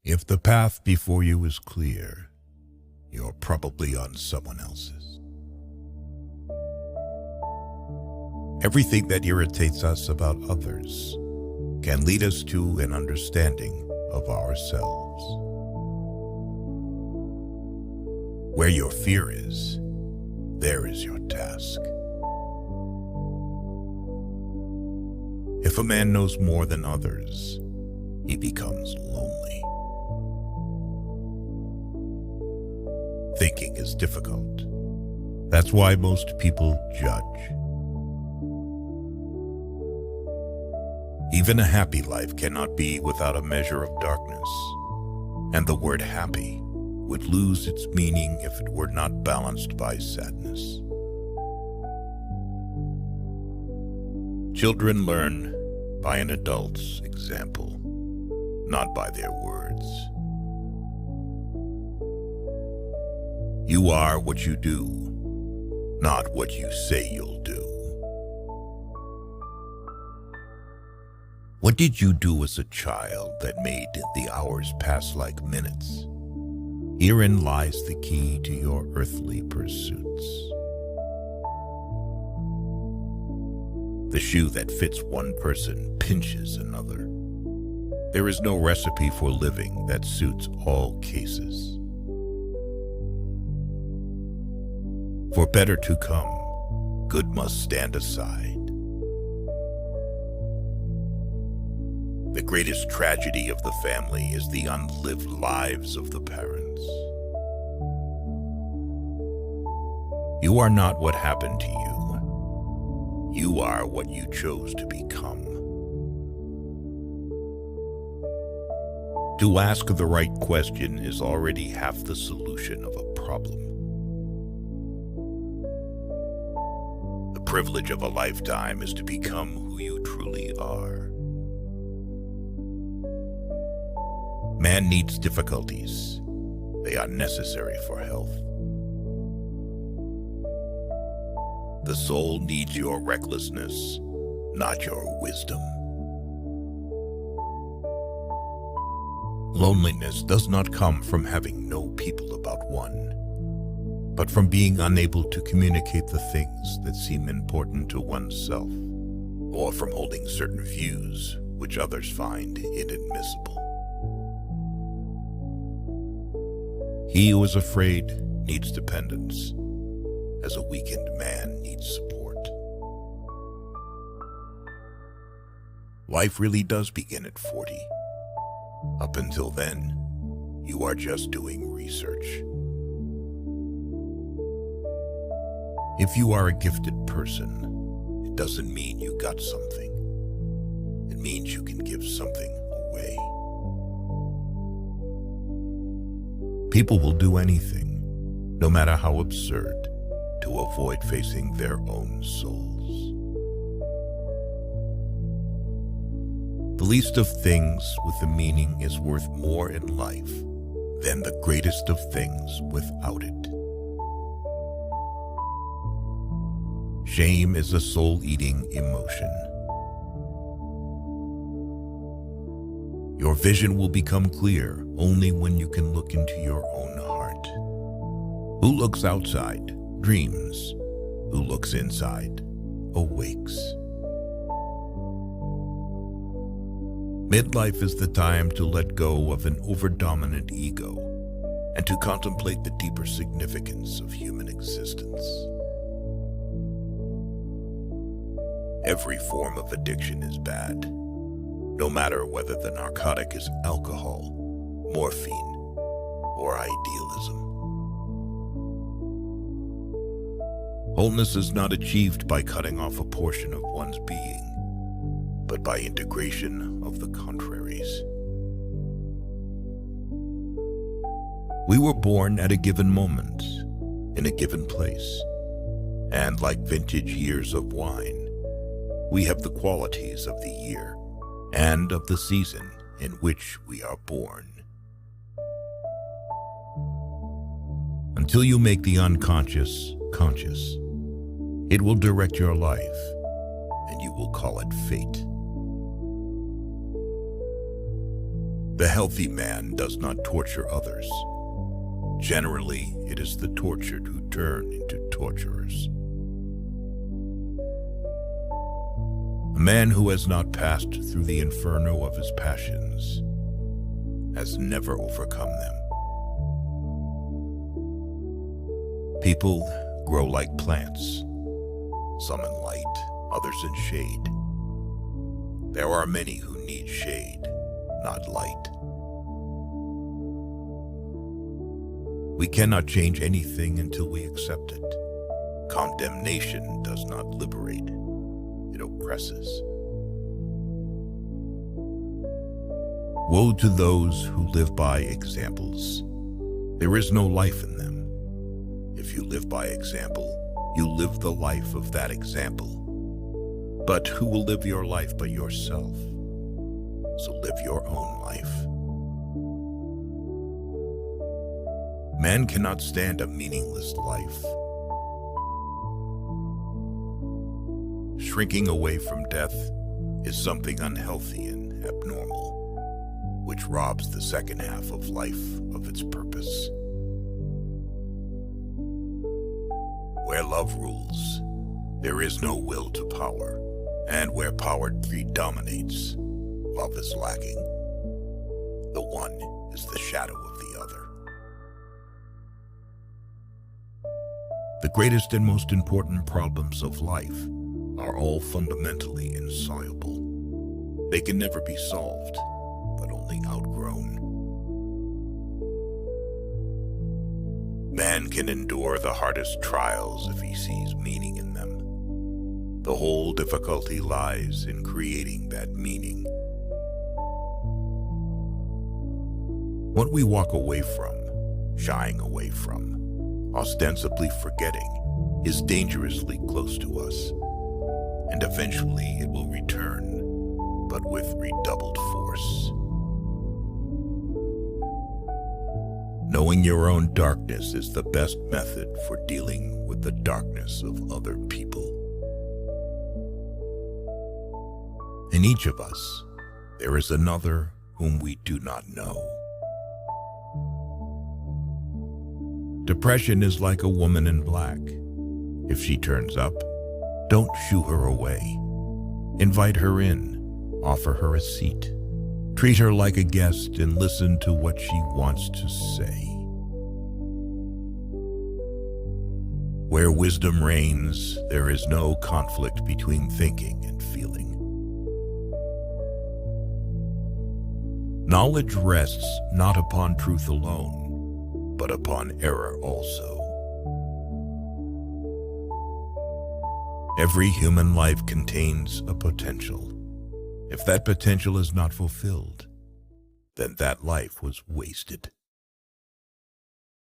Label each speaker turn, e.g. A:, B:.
A: If the path before you is clear, you're probably on someone else's. Everything that irritates us about others can lead us to an understanding of ourselves. Where your fear is, there is your task. If a man knows more than others, he becomes lonely. Thinking is difficult. That's why most people judge. Even a happy life cannot be without a measure of darkness, and the word happy would lose its meaning if it were not balanced by sadness. Children learn by an adult's example, not by their words. You are what you do, not what you say you'll do. What did you do as a child that made the hours pass like minutes? Herein lies the key to your earthly pursuits. The shoe that fits one person pinches another. There is no recipe for living that suits all cases. For better to come, good must stand aside. The greatest tragedy of the family is the unlived lives of the parents. You are not what happened to you. You are what you chose to become. To ask the right question is already half the solution of a problem. The privilege of a lifetime is to become who you truly are. Man needs difficulties. They are necessary for health. The soul needs your recklessness, not your wisdom. Loneliness does not come from having no people about one, but from being unable to communicate the things that seem important to oneself, or from holding certain views which others find inadmissible. He who is afraid needs dependence, as a weakened man needs support. Life really does begin at 40. Up until then, you are just doing research. If you are a gifted person, it doesn't mean you got something. It means you can give something away. People will do anything, no matter how absurd, to avoid facing their own souls. The least of things with a meaning is worth more in life than the greatest of things without it. Shame is a soul-eating emotion. Your vision will become clear only when you can look into your own heart. Who looks outside dreams. Who looks inside awakes. Midlife is the time to let go of an overdominant ego and to contemplate the deeper significance of human existence. Every form of addiction is bad, no matter whether the narcotic is alcohol, morphine, or idealism. Wholeness is not achieved by cutting off a portion of one's being, but by integration of the contraries. We were born at a given moment, in a given place, and like vintage years of wine, we have the qualities of the year and of the season in which we are born. Until you make the unconscious conscious, it will direct your life, and you will call it fate. The healthy man does not torture others. Generally, it is the tortured who turn into torturers. A man who has not passed through the inferno of his passions has never overcome them. People grow like plants, some in light, others in shade. There are many who need shade, not light. We cannot change anything until we accept it. Condemnation does not liberate, it oppresses. Woe to those who live by examples. There is no life in them. If you live by example, you live the life of that example. But who will live your life but yourself? So live your own life. Man cannot stand a meaningless life. Shrinking away from death is something unhealthy and abnormal, which robs the second half of life of its purpose. Where love rules, there is no will to power, and where power predominates, love is lacking. The one is the shadow of the other. The greatest and most important problems of life are all fundamentally insoluble. They can never be solved, but only outgrown. Man can endure the hardest trials if he sees meaning in them. The whole difficulty lies in creating that meaning. What we walk away from, shying away from, ostensibly forgetting, is dangerously close to us, and eventually it will return, but with redoubled force. Knowing your own darkness is the best method for dealing with the darkness of other people. In each of us, there is another whom we do not know. Depression is like a woman in black. If she turns up, don't shoo her away. Invite her in, offer her a seat. Treat her like a guest and listen to what she wants to say. Where wisdom reigns, there is no conflict between thinking and feeling. Knowledge rests not upon truth alone, but upon error also. Every human life contains a potential. If that potential is not fulfilled, then that life was wasted.